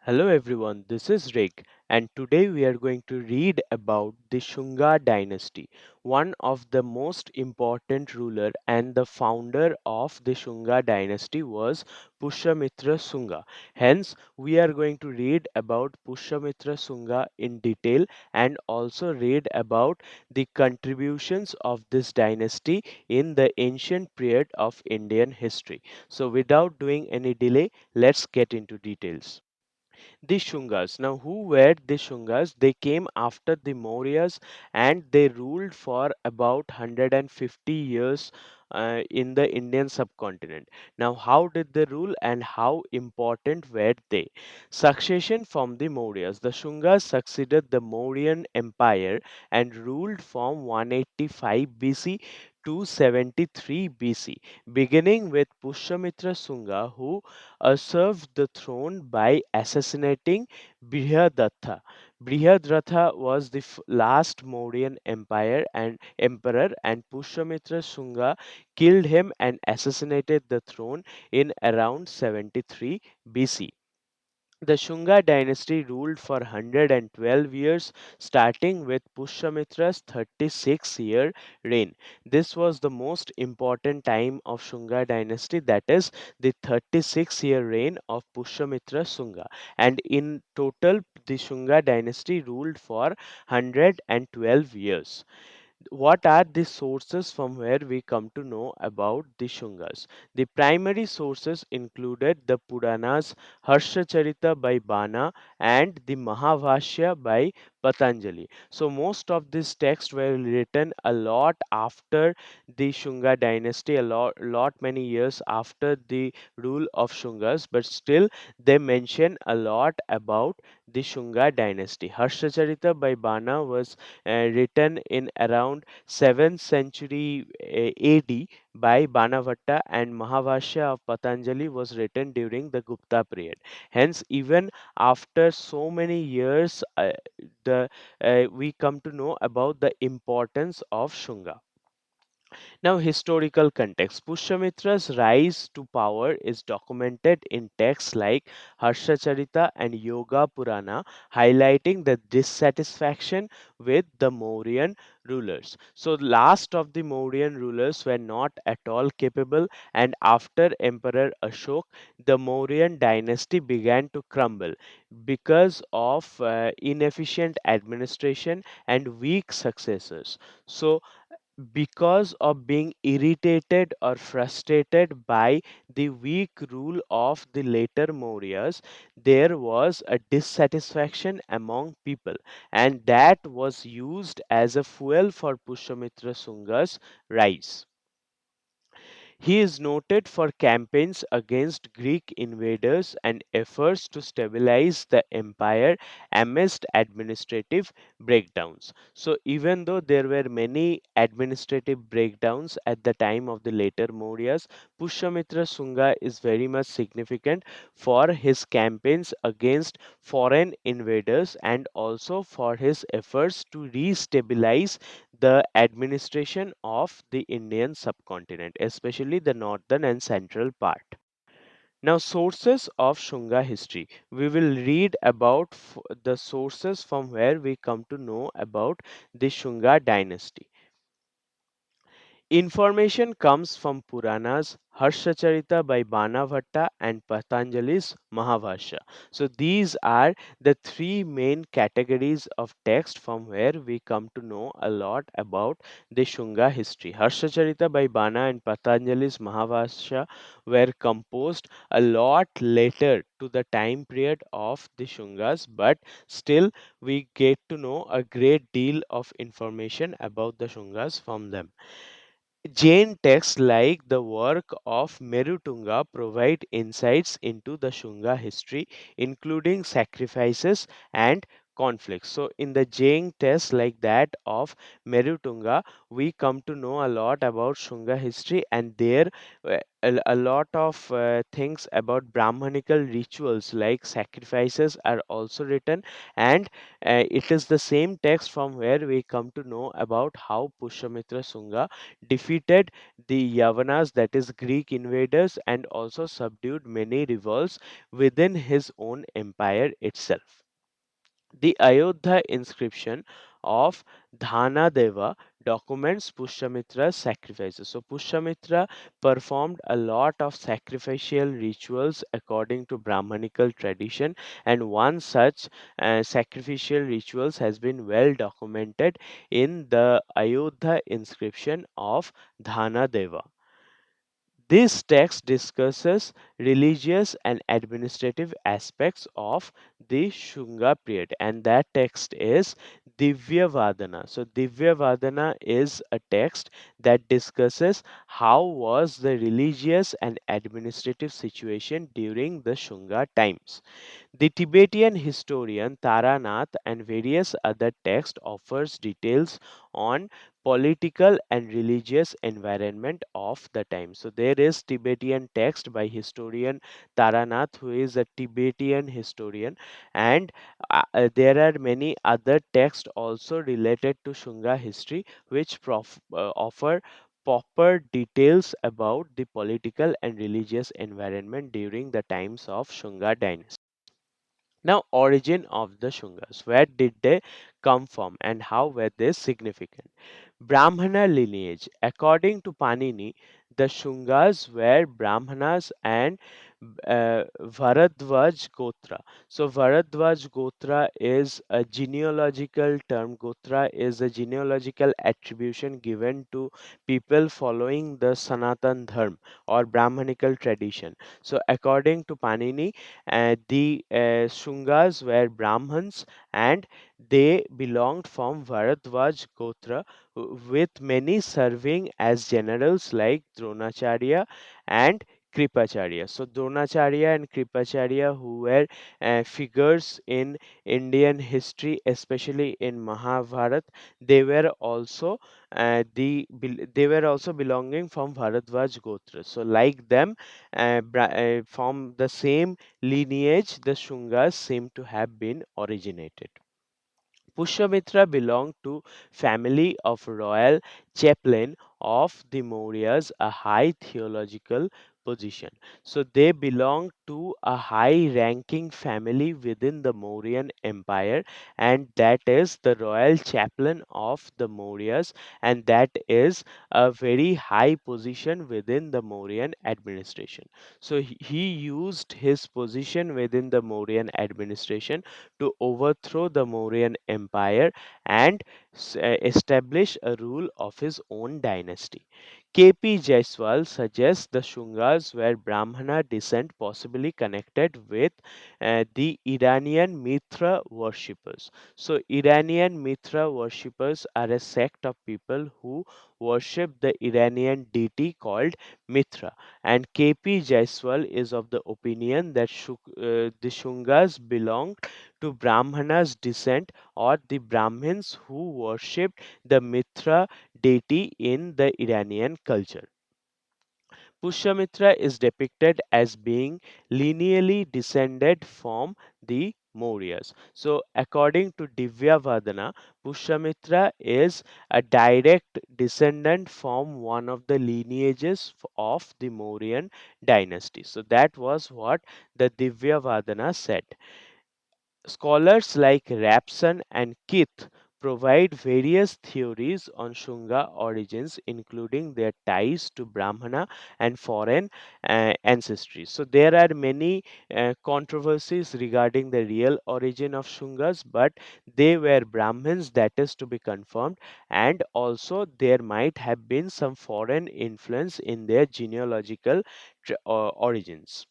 Hello everyone, this is Rick, and today we are going to read about the Sunga Dynasty, one of the most important ruler and the founder of the Sunga Dynasty was Pushyamitra Sunga. Hence, we are going to read about Pushyamitra Sunga in detail and also read about the contributions of this dynasty in the ancient period of Indian history. So, without doing any delay, let's get into details. The Shungas. Now, who were the Shungas? They came after the Mauryas and they ruled for about 150 years in the Indian subcontinent. Now, how did they rule and how important were they? Succession from the Mauryas. The Shungas succeeded the Mauryan Empire and ruled from 185 BC to 73 BC, beginning with Pushyamitra Sunga, who usurped the throne by assassinating Brihadatta. Brihadatta was the last Mauryan empire and emperor, and Pushyamitra Sunga killed him and assassinated the throne in around 73 BC. The Shunga dynasty ruled for 112 years, starting with Pushyamitra's 36-year reign. This was the most important time of Shunga dynasty, that is, the 36-year reign of Pushyamitra Sunga. And in total, the Shunga dynasty ruled for 112 years. What are the sources from where we come to know about the Shungas? The primary sources included the Puranas, Harshacharita by Bana, and the Mahabhasya by Patanjali. So, most of these texts were written a lot after the Shunga dynasty, a lot many years after the rule of Shungas, but still they mention a lot about the Shunga dynasty. Harshacharita by Bana was written in around 7th century AD by Banavatta, and Mahabhasya of Patanjali was written during the Gupta period. Hence, even after so many years, the we come to know about the importance of Shunga. Now, historical context. Pushyamitra's rise to power is documented in texts like Harshacharita and Yoga Purana, highlighting the dissatisfaction with the Mauryan rulers. So, last of the Mauryan rulers were not at all capable, and after Emperor Ashok, the Mauryan dynasty began to crumble because of inefficient administration and weak successors. So, because of being irritated or frustrated by the weak rule of the later Mauryas, there was a dissatisfaction among people, and that was used as a fuel for Pushyamitra Sunga's rise. He is noted for campaigns against Greek invaders and efforts to stabilize the empire amidst administrative breakdowns. So, even though there were many administrative breakdowns at the time of the later Mauryas, Pushyamitra Sunga is very much significant for his campaigns against foreign invaders and also for his efforts to restabilize the administration of the Indian subcontinent, especially the northern and central part. Now, sources of Shunga history. We will read about the sources from where we come to know about the Shunga dynasty. Information comes from Puranas, Harshacharita by Banavatta, and Patanjali's Mahabhasya. So these are the three main categories of text from where we come to know a lot about the Shunga history. Harshacharita by Bana and Patanjali's Mahabhasya were composed a lot later to the time period of the Shungas, but still we get to know a great deal of information about the Shungas from them. Jain texts like the work of Merutunga provide insights into the Shunga history, including sacrifices and conflicts. So in the Jain test like that of Merutunga, we come to know a lot about Shunga history, and there a lot of things about Brahmanical rituals like sacrifices are also written, and it is the same text from where we come to know about how Pushyamitra Sunga defeated the Yavanas, that is Greek invaders, and also subdued many revolts within his own empire itself. The Ayodhya inscription of Dhanadeva documents Pushyamitra's sacrifices. So Pushyamitra performed a lot of sacrificial rituals according to Brahmanical tradition, and one such sacrificial rituals has been well documented in the Ayodhya inscription of Dhanadeva. This text discusses religious and administrative aspects of the Shunga period, and that text is Divya Vadana. So, Divya Vadana is a text that discusses how was the religious and administrative situation during the Shunga times. The Tibetan historian Taranath and various other texts offers details on political and religious environment of the time. So there is Tibetan text by historian Taranath, who is a Tibetan historian, and there are many other texts also related to Shunga history which offer proper details about the political and religious environment during the times of Shunga dynasty. Now, origin of the Shungas. Where did they come from and how were they significant? Brahmana lineage. According to Panini, the Shungas were Brahmanas and Bharadwaj Gotra. So, Bharadwaj Gotra is a genealogical term. Gotra is a genealogical attribution given to people following the Sanatan Dharma or Brahmanical tradition. So, according to Panini, the Shungas were Brahmins, and they belonged from Bharadwaj Gotra, with many serving as generals like Dronacharya and Kripacharya. So Dronacharya and Kripacharya, who were figures in Indian history, especially in Mahabharata, they were also they were also belonging from Bharadwaj Gotra. So like them, from the same lineage, the Shungas seem to have been originated. Pushyamitra belonged to family of royal chaplain of the Mauryas, a high theological position. So they belong to a high ranking family within the Mauryan Empire, and that is the royal chaplain of the Mauryas, and that is a very high position within the Mauryan administration. So he used his position within the Mauryan administration to overthrow the Mauryan Empire and establish a rule of his own dynasty. K.P. Jaiswal suggests the Shungas were Brahmana descent, possibly connected with the Iranian Mithra worshippers. So, Iranian Mithra worshippers are a sect of people who worship the Iranian deity called Mithra. And K.P. Jaiswal is of the opinion that the Shungas belong to Brahmanas descent, or the Brahmins who worshipped the Mithra deity in the Iranian culture. Pushyamitra is depicted as being lineally descended from the Mauryas. So, according to Divya Vadana, Pushyamitra is a direct descendant from one of the lineages of the Mauryan dynasty. So, that was what the Divya Vadana said. Scholars like Rapson and Keith provide various theories on Shunga origins, including their ties to Brahmana and foreign ancestry. So, there are many controversies regarding the real origin of Shungas, but they were Brahmins, that is to be confirmed, and also there might have been some foreign influence in their genealogical origins.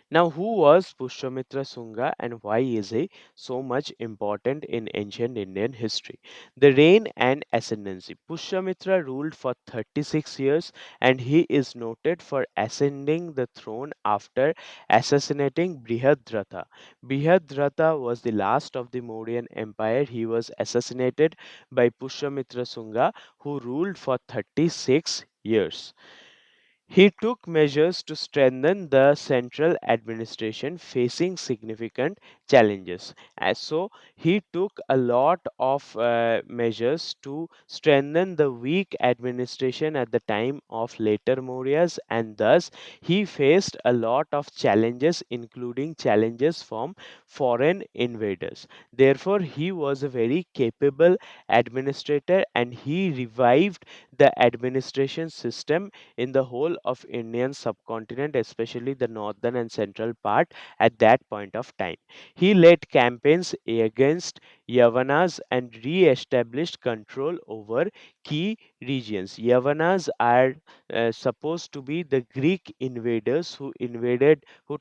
Now, who was Pushyamitra Sunga and why is he so much important in ancient Indian history? The reign and ascendancy. Pushyamitra ruled for 36 years and he is noted for ascending the throne after assassinating Brihadratha. Brihadratha was the last of the Mauryan Empire. He was assassinated by Pushyamitra Sunga, who ruled for 36 years. He took measures to strengthen the central administration facing significant challenges. As so, he took a lot of measures to strengthen the weak administration at the time of later Mauryas, and thus he faced a lot of challenges, including challenges from foreign invaders. Therefore, he was a very capable administrator and he revived the administration system in the whole of Indian subcontinent, especially the northern and central part at that point of time. He led campaigns against Yavanas and re-established control over key regions. Yavanas are supposed to be the Greek invaders who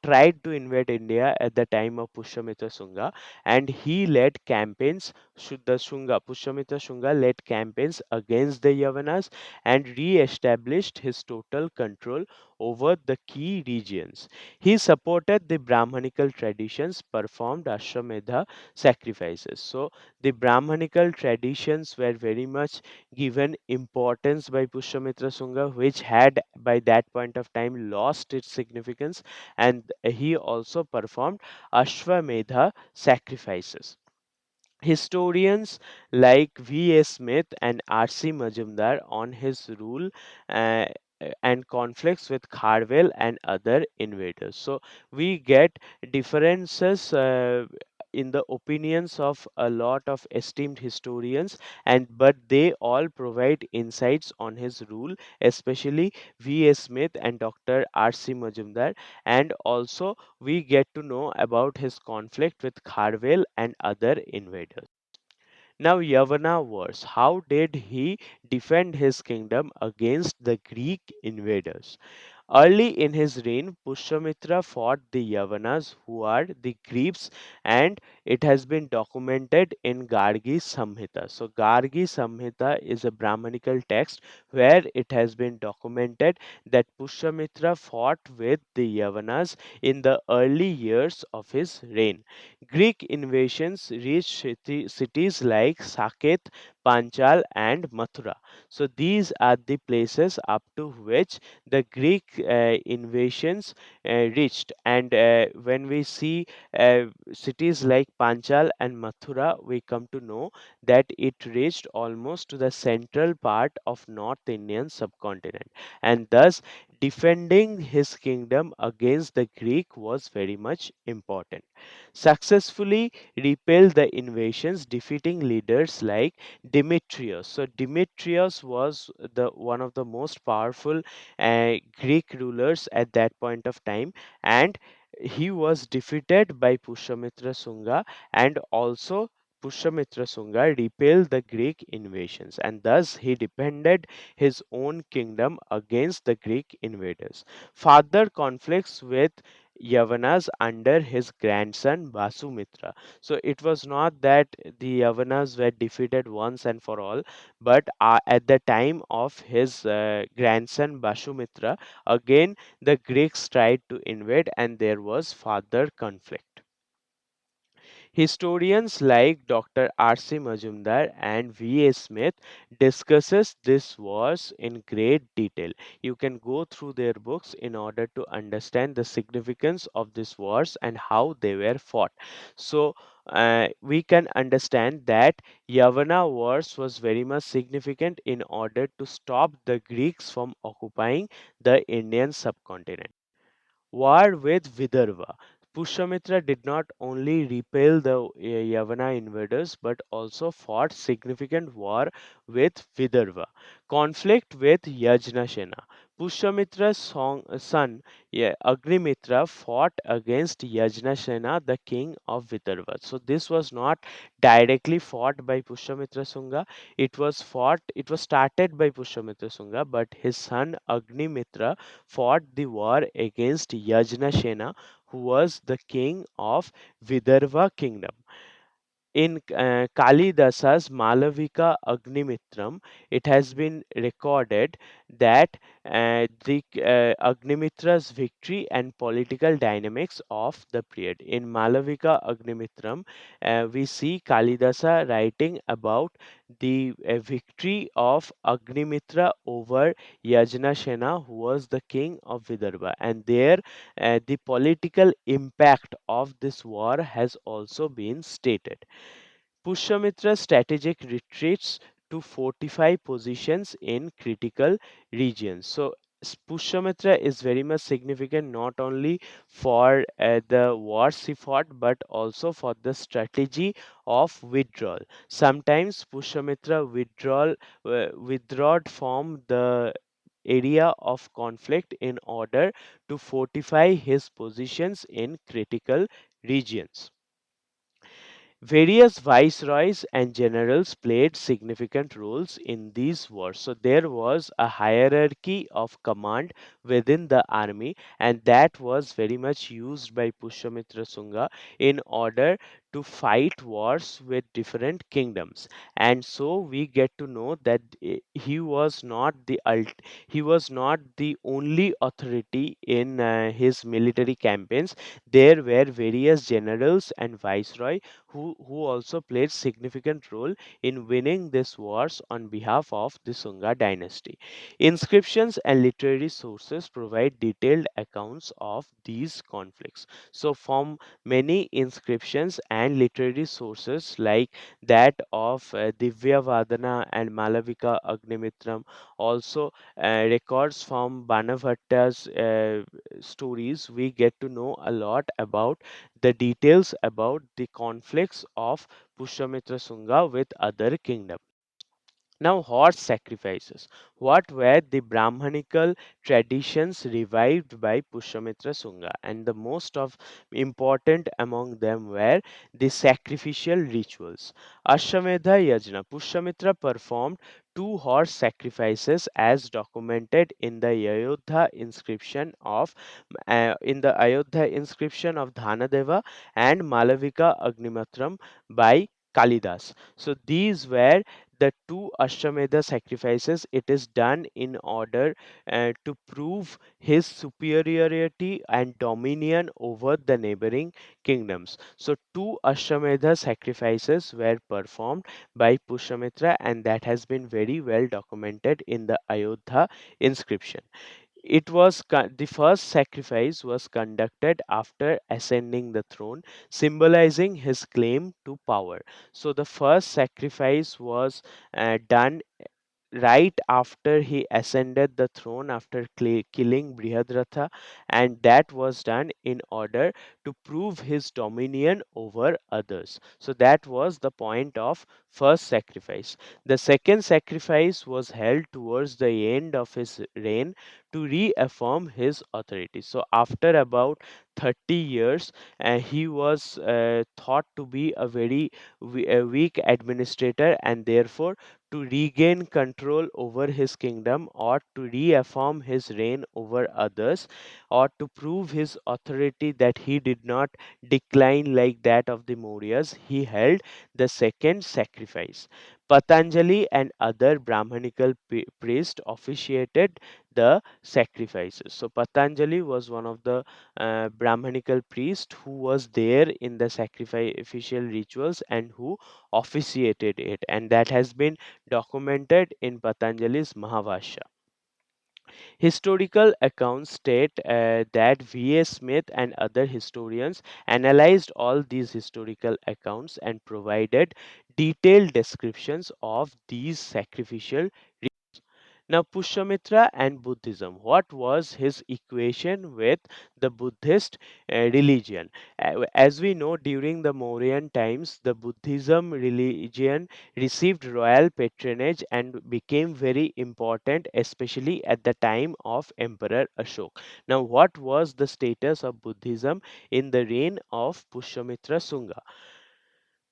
tried to invade India at the time of Pushyamitra Sunga, and he led campaigns. Pushyamitra Sunga led campaigns against the Yavanas and re-established his total control over the key regions. He supported the Brahmanical traditions, performed Ashvamedha sacrifices. So the Brahmanical traditions were very much given importance by Pushyamitra Sunga, which had by that point of time lost its significance, and he also performed Ashvamedha sacrifices. Historians like V.S. Smith and R.C. Majumdar on his rule uh, and conflicts with Kharwell and other invaders. So we get differences in the opinions of a lot of esteemed historians, and but they all provide insights on his rule, especially V.S. Smith and Dr. R.C. Majumdar, and also we get to know about his conflict with Kharwell and other invaders. Now, Yavana Wars. How did he defend his kingdom against the Greek invaders? Early in his reign, Pushyamitra fought the Yavanas, who are the Greeks, and it has been documented in Gargi Samhita. So, Gargi Samhita is a Brahmanical text where it has been documented that Pushyamitra fought with the Yavanas in the early years of his reign. Greek invasions reached cities like Saket, Panchal, and Mathura. So, these are the places up to which the Greek invasions reached. And when we see cities like Panchal and Mathura, we come to know that it reached almost to the central part of North Indian subcontinent. And thus, defending his kingdom against the Greek was very much important. Successfully repelled the invasions, defeating leaders like Demetrius. So Demetrius was the one of the most powerful Greek rulers at that point of time, and he was defeated by Pushyamitra Sunga, and also Pushyamitra Sunga repelled the Greek invasions, and thus he defended his own kingdom against the Greek invaders. Further conflicts with Yavanas under his grandson Vasumitra. So it was not that the Yavanas were defeated once and for all, but at the time of his grandson Vasumitra, again the Greeks tried to invade and there was further conflict. Historians like Dr. R.C. Majumdar and V.A. Smith discusses this wars in great detail. You can go through their books in order to understand the significance of these wars and how they were fought. So we can understand that Yavana wars was very much significant in order to stop the Greeks from occupying the Indian subcontinent. War with Vidarbha. Pushyamitra did not only repel the Yavana invaders but also fought significant war with Vidarbha. Conflict with Yajnasena. Pushyamitra's son, yeah, Agnimitra, fought against Yajnasena, the king of Vidarbha. So this was not directly fought by Pushyamitra Sunga. It was started by Pushyamitra Sunga, but his son Agnimitra fought the war against Yajnasena, who was the king of Vidarbha kingdom. In Kalidasa's Malavika Agnimitram, it has been recorded that the Agnimitra's victory and political dynamics of the period. In Malavika Agnimitram, we see Kalidasa writing about the victory of Agnimitra over Yajnasena, who was the king of Vidarbha, and there the political impact of this war has also been stated. Pushyamitra strategic retreats to fortify positions in critical regions. So Pushyamitra is very much significant not only for the wars he fought but also for the strategy of withdrawal. Sometimes Pushyamitra withdrawed from the area of conflict in order to fortify his positions in critical regions. Various viceroys and generals played significant roles in these wars. So there was a hierarchy of command within the army, and that was very much used by Pushyamitra Sunga in order to fight wars with different kingdoms. And so we get to know that he was not the only authority in his military campaigns. There were various generals and viceroy who also played significant role in winning these wars on behalf of the Sunga dynasty. Inscriptions and literary sources provide detailed accounts of these conflicts. So, from many inscriptions and literary sources like that of Divya Vadana and Malavika Agnimitram, also records from Banabhatta's stories, we get to know a lot about the details about the conflicts of Pushyamitra Sunga with other kingdoms. Now, horse sacrifices. What were the Brahmanical traditions revived by Pushyamitra Sunga? And the most of important among them were the sacrificial rituals. Ashvamedha Yajna. Pushyamitra performed two horse sacrifices as documented in the Ayodhya inscription of Dhanadeva and Malavika Agnimatram by Kalidas. So these were the two Ashwamedha sacrifices. It is done in order to prove his superiority and dominion over the neighboring kingdoms. So two Ashwamedha sacrifices were performed by Pushyamitra, and that has been very well documented in the Ayodhya inscription. The first sacrifice was conducted after ascending the throne, symbolizing his claim to power. So the first sacrifice was done right after he ascended the throne after killing Brihadratha, and that was done in order to prove his dominion over others. So that was the point of first sacrifice. The second sacrifice was held towards the end of his reign to reaffirm his authority. So after about 30 years, he was thought to be a very weak administrator, and therefore to regain control over his kingdom or to reaffirm his reign over others or to prove his authority that he did not decline like that of the Mauryas, he held the second sacrifice. Patanjali and other Brahmanical priests officiated the sacrifices. So Patanjali was one of the Brahmanical priest who was there in the sacrificial rituals and who officiated it, and that has been documented in Patanjali's Mahabhasya. Historical accounts state that V.A. Smith and other historians analyzed all these historical accounts and provided detailed descriptions of these sacrificial rituals. Now, Pushyamitra and Buddhism. What was his equation with the Buddhist religion? As we know, during the Mauryan times, the Buddhism religion received royal patronage and became very important, especially at the time of Emperor Ashok. Now, what was the status of Buddhism in the reign of Pushyamitra Sunga?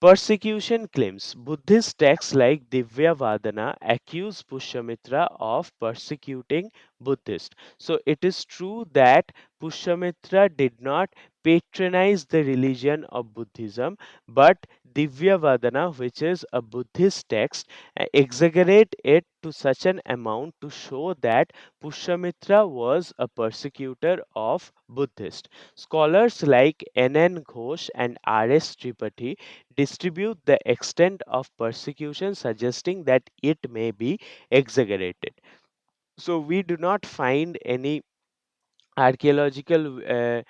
Persecution claims. Buddhist texts like Divya Vadana accuse Pushyamitra of persecuting Buddhists. So it is true that Pushyamitra did not patronize the religion of Buddhism, but Divya Vadana, which is a Buddhist text, exaggerate it to such an amount to show that Pushyamitra was a persecutor of Buddhists. Scholars like N.N. Ghosh and R.S. Tripathi distribute the extent of persecution, suggesting that it may be exaggerated. So, we do not find any archaeological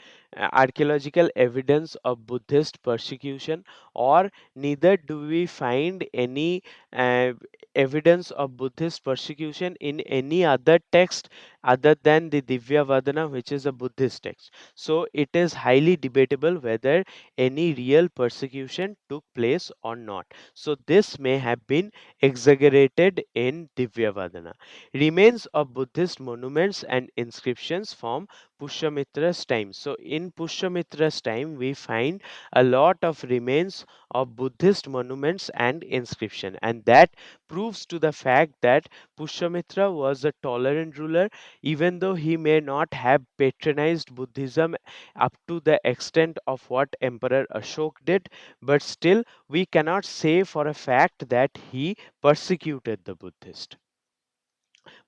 archaeological evidence of Buddhist persecution, or neither do we find any uh, evidence of Buddhist persecution in any other text other than the Divya Vadana, which is a Buddhist text. So it is highly debatable whether any real persecution took place or not. So this may have been exaggerated in Divya Vadana. Remains of Buddhist monuments and inscriptions from Pushyamitra's time. So, in Pushyamitra's time, we find a lot of remains of Buddhist monuments and inscription, and that proves to the fact that Pushyamitra was a tolerant ruler, even though he may not have patronized Buddhism up to the extent of what Emperor Ashok did, but still we cannot say for a fact that he persecuted the Buddhist.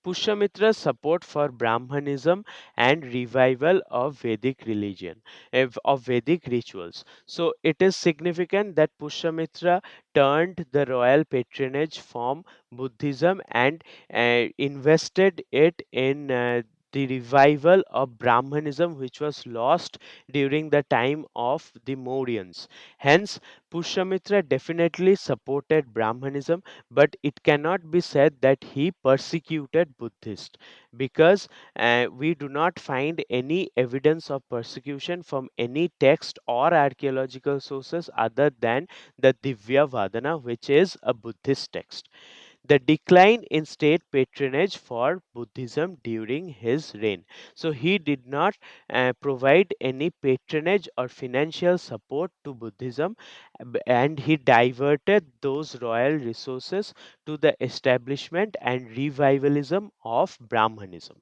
Pushyamitra's support for Brahmanism and revival of Vedic religion, of Vedic rituals. So it is significant that Pushyamitra turned the royal patronage from Buddhism and invested it in the revival of Brahmanism, which was lost during the time of the Mauryans. Hence, Pushyamitra definitely supported Brahmanism, but it cannot be said that he persecuted Buddhists, because we do not find any evidence of persecution from any text or archaeological sources other than the Divya Vadana, which is a Buddhist text. The decline in state patronage for Buddhism during his reign. So he did not provide any patronage or financial support to Buddhism, and he diverted those royal resources to the establishment and revivalism of Brahmanism.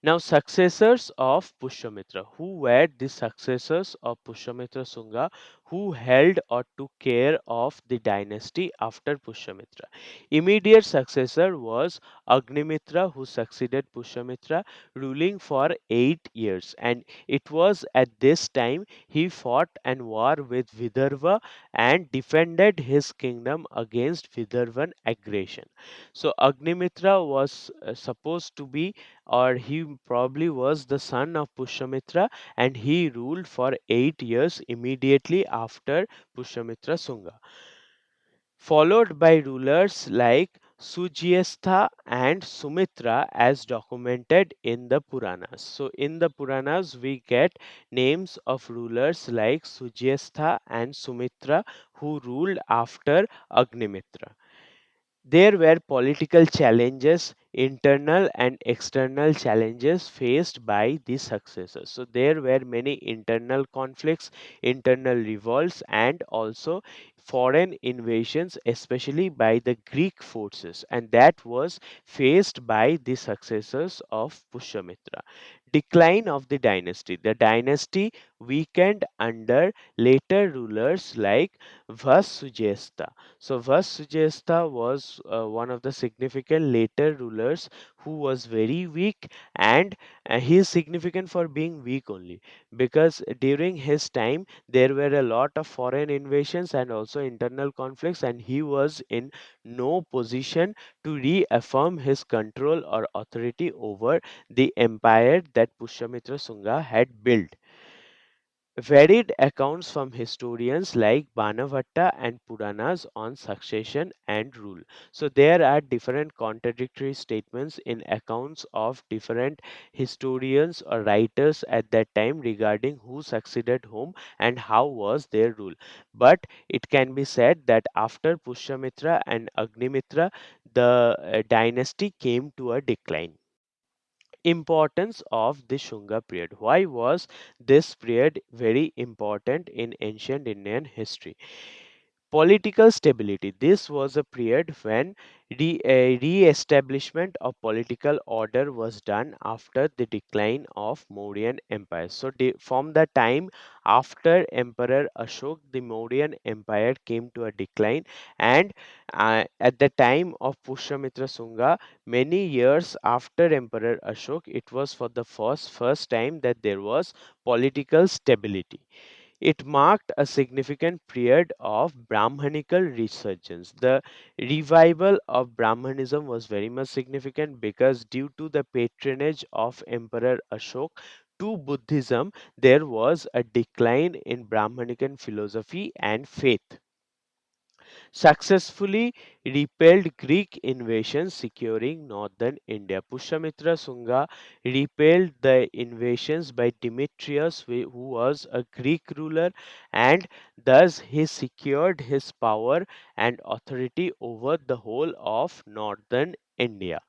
Now, successors of Pushyamitra. Who were the successors of Pushyamitra Sunga who held or took care of the dynasty after Pushyamitra? Immediate successor was Agnimitra, who succeeded Pushyamitra, ruling for 8 years. And it was at this time he fought an war with Vidarbha and defended his kingdom against Vidarbhan aggression. So, Agnimitra was supposed to be, or he probably was, the son of Pushyamitra, and he ruled for 8 years immediately after Pushyamitra Sunga, followed by rulers like Sujiestha and Sumitra as documented in the Puranas. So, in the Puranas, we get names of rulers like Sujiestha and Sumitra who ruled after Agnimitra. There were political challenges, internal and external challenges faced by the successors. So there were many internal conflicts, internal revolts, and also foreign invasions, especially by the Greek forces, and that was faced by the successors of Pushyamitra. Decline of the dynasty. The dynasty weakened under later rulers like Vasujesta. So Vasujesta was one of the significant later rulers who was very weak, and he is significant for being weak only because during his time there were a lot of foreign invasions and also internal conflicts, and he was in no position to reaffirm his control or authority over the empire that Pushyamitra Sunga had built. Varied accounts from historians like Banavatta and Puranas on succession and rule. So there are different contradictory statements in accounts of different historians or writers at that time regarding who succeeded whom and how was their rule. But it can be said that after Pushyamitra and Agnimitra, the dynasty came to a decline. Importance of the Shunga period. Why was this period very important in ancient Indian history? Political stability. This was a period when re-establishment of political order was done after the decline of Mauryan Empire. So, from the time after Emperor Ashok, the Mauryan Empire came to a decline, and at the time of Pushyamitra Sunga, many years after Emperor Ashok, it was for the first time that there was political stability. It marked a significant period of Brahmanical resurgence. The revival of Brahmanism was very much significant because, due to the patronage of Emperor Ashok to Buddhism, there was a decline in Brahmanican philosophy and faith. Successfully repelled Greek invasions, securing northern India. Pushyamitra Sunga repelled the invasions by Demetrius, who was a Greek ruler, and thus he secured his power and authority over the whole of northern India.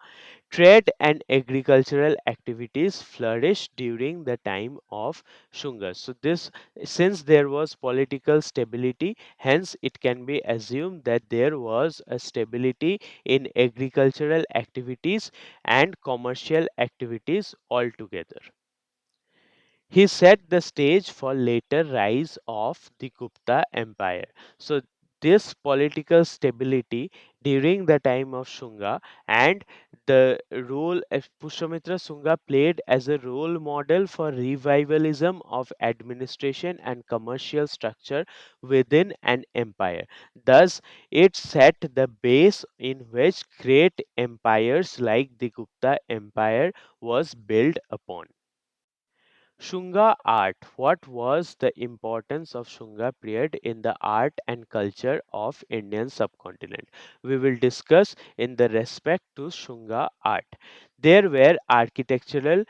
Trade and agricultural activities flourished during the time of Shungas. So this, since there was political stability, hence it can be assumed that there was a stability in agricultural activities and commercial activities altogether. He set the stage for later rise of the Gupta Empire. So this political stability during the time of Shunga and the role of Pushyamitra Sunga played as a role model for revivalism of administration and commercial structure within an empire. Thus, it set the base in which great empires like the Gupta Empire was built upon. Shunga art. What was the importance of Shunga period in the art and culture of Indian subcontinent? We will discuss in the respect to Shunga art. There were architectural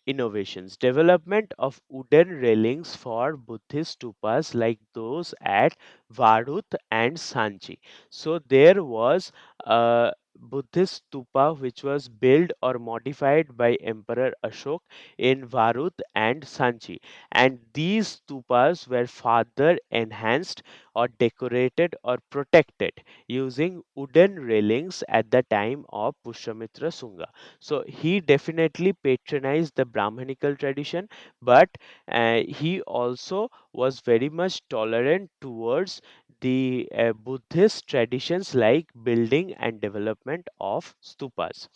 innovations, development of wooden railings for Buddhist stupas like those at Varut and Sanchi. So there was a Buddhist stupa which was built or modified by Emperor Ashok in Varut and Sanchi, and these stupas were further enhanced or decorated or protected using wooden railings at the time of Pushyamitra Sunga. So he definitely patronized the Brahmanical tradition, but he also was very much tolerant towards the Buddhist traditions like building and development of stupas.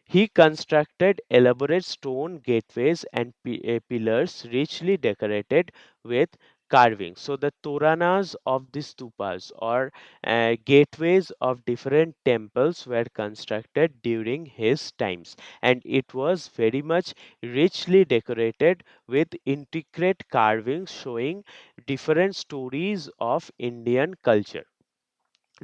He constructed elaborate stone gateways and pillars richly decorated with carvings. So the toranas of the stupas or gateways of different temples were constructed during his times, and it was very much richly decorated with intricate carvings showing different stories of Indian culture.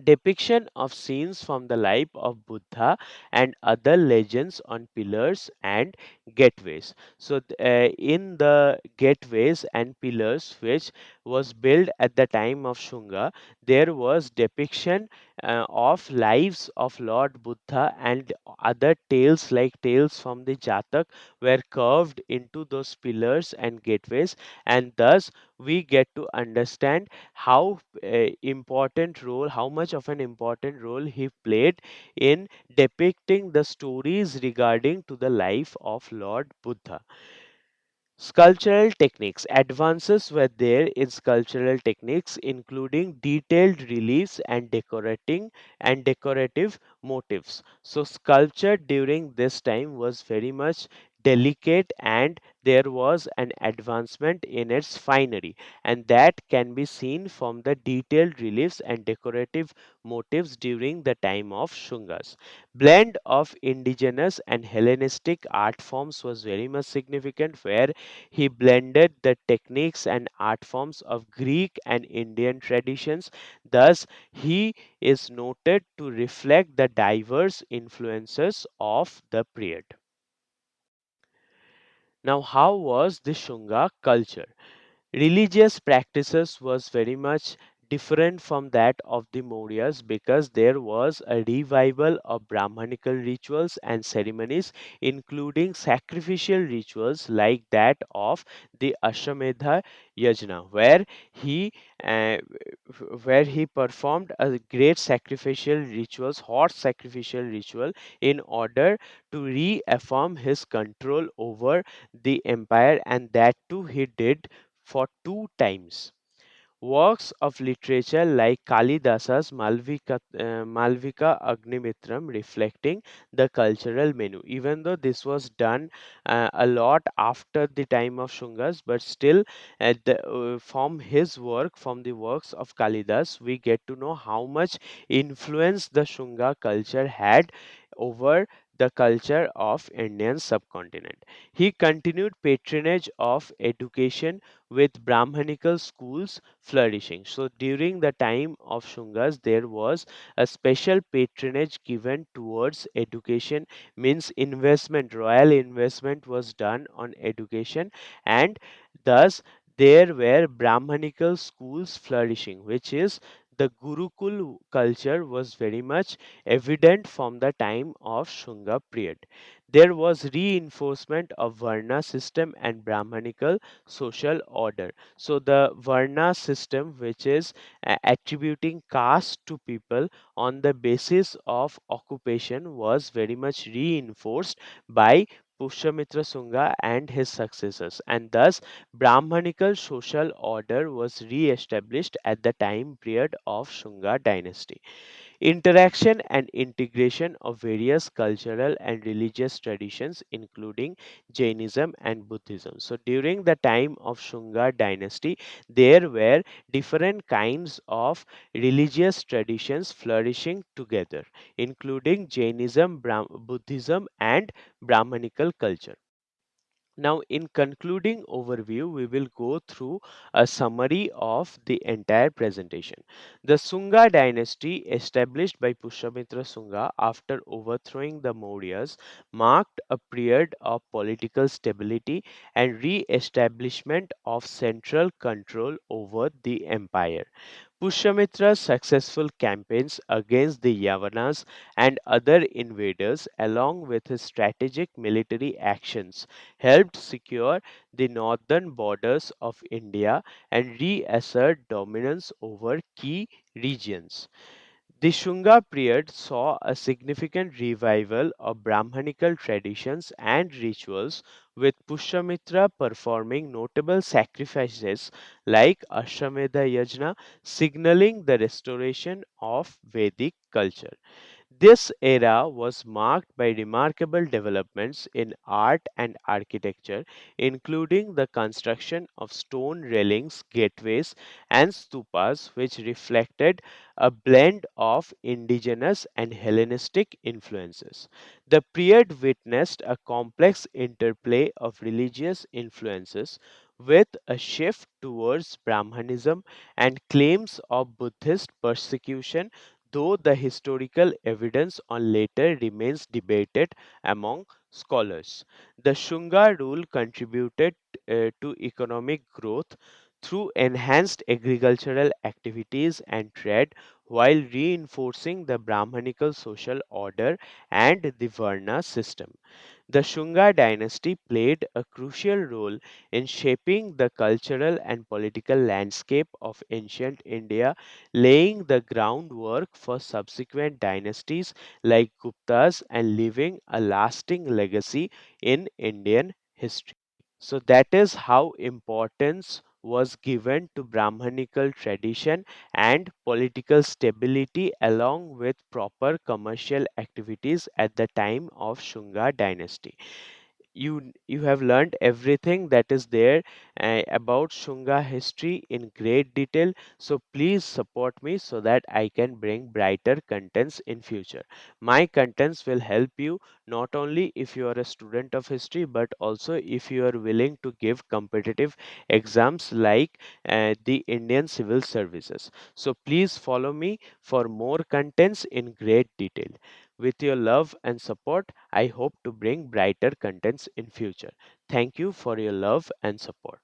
Depiction of scenes from the life of Buddha and other legends on pillars and gateways. So, in the gateways and pillars, which was built at the time of Shunga, there was depiction of lives of Lord Buddha, and other tales like tales from the Jatak were carved into those pillars and gateways, and thus we get to understand how important role, how much of an important role he played in depicting the stories regarding to the life of Lord Buddha. Sculptural techniques. Advances were there in sculptural techniques, including detailed reliefs and decorating and decorative motifs. So sculpture during this time was very much delicate, and there was an advancement in its finery, and that can be seen from the detailed reliefs and decorative motifs during the time of Shungas. Blend of indigenous and Hellenistic art forms was very much significant, where he blended the techniques and art forms of Greek and Indian traditions. Thus, he is noted to reflect the diverse influences of the period. Now, how was the Shunga culture? Religious practices was very much different from that of the Mauryas, because there was a revival of Brahmanical rituals and ceremonies, including sacrificial rituals like that of the Ashvamedha Yajna, uh, where he performed a great sacrificial rituals, hot sacrificial ritual, in order to reaffirm his control over the empire, and that too he did for two times. Works of literature like Kalidasa's Malvika Agnimitram reflecting the cultural menu. Even though this was done a lot after the time of Shungas, but still, from his work, from the works of Kalidas, we get to know how much influence the Shunga culture had over the culture of Indian subcontinent. He continued patronage of education, with Brahmanical schools flourishing. So during the time of Shungas, there was a special patronage given towards education, means investment, royal investment was done on education, and thus there were Brahmanical schools flourishing, which is the Gurukul culture was very much evident from the time of Shunga period. There was reinforcement of Varna system and Brahmanical social order. So the Varna system, which is attributing caste to people on the basis of occupation, was very much reinforced by Pushyamitra Sunga and his successors, and thus Brahmanical social order was re-established at the time period of Sunga dynasty. Interaction and integration of various cultural and religious traditions, including Jainism and Buddhism. So, during the time of Shunga dynasty, there were different kinds of religious traditions flourishing together, including Jainism, Buddhism, and Brahmanical culture. Now, in concluding overview, we will go through a summary of the entire presentation. The Sunga dynasty, established by Pushyamitra Sunga after overthrowing the Mauryas, marked a period of political stability and re-establishment of central control over the empire. Pushamitra's successful campaigns against the Yavanas and other invaders, along with his strategic military actions, helped secure the northern borders of India and reassert dominance over key regions. The Shunga period saw a significant revival of Brahmanical traditions and rituals, with Pushyamitra performing notable sacrifices like Ashvamedha Yajna, signaling the restoration of Vedic culture. This era was marked by remarkable developments in art and architecture, including the construction of stone railings, gateways, and stupas, which reflected a blend of indigenous and Hellenistic influences. The period witnessed a complex interplay of religious influences, with a shift towards Brahmanism and claims of Buddhist persecution, though the historical evidence on later remains debated among scholars. The Shunga rule contributed to economic growth through enhanced agricultural activities and trade, while reinforcing the Brahmanical social order and the Varna system. The Shunga dynasty played a crucial role in shaping the cultural and political landscape of ancient India, laying the groundwork for subsequent dynasties like Guptas and leaving a lasting legacy in Indian history. So that is how importance was given to Brahmanical tradition and political stability, along with proper commercial activities at the time of Shunga dynasty. you have learned everything that is there about Shunga history in great detail. So please support me so that I can bring brighter contents in future. My contents will help you not only if you are a student of history, but also if you are willing to give competitive exams like the Indian Civil Services. So please follow me for more contents in great detail. With your love and support, I hope to bring brighter contents in future. Thank you for your love and support.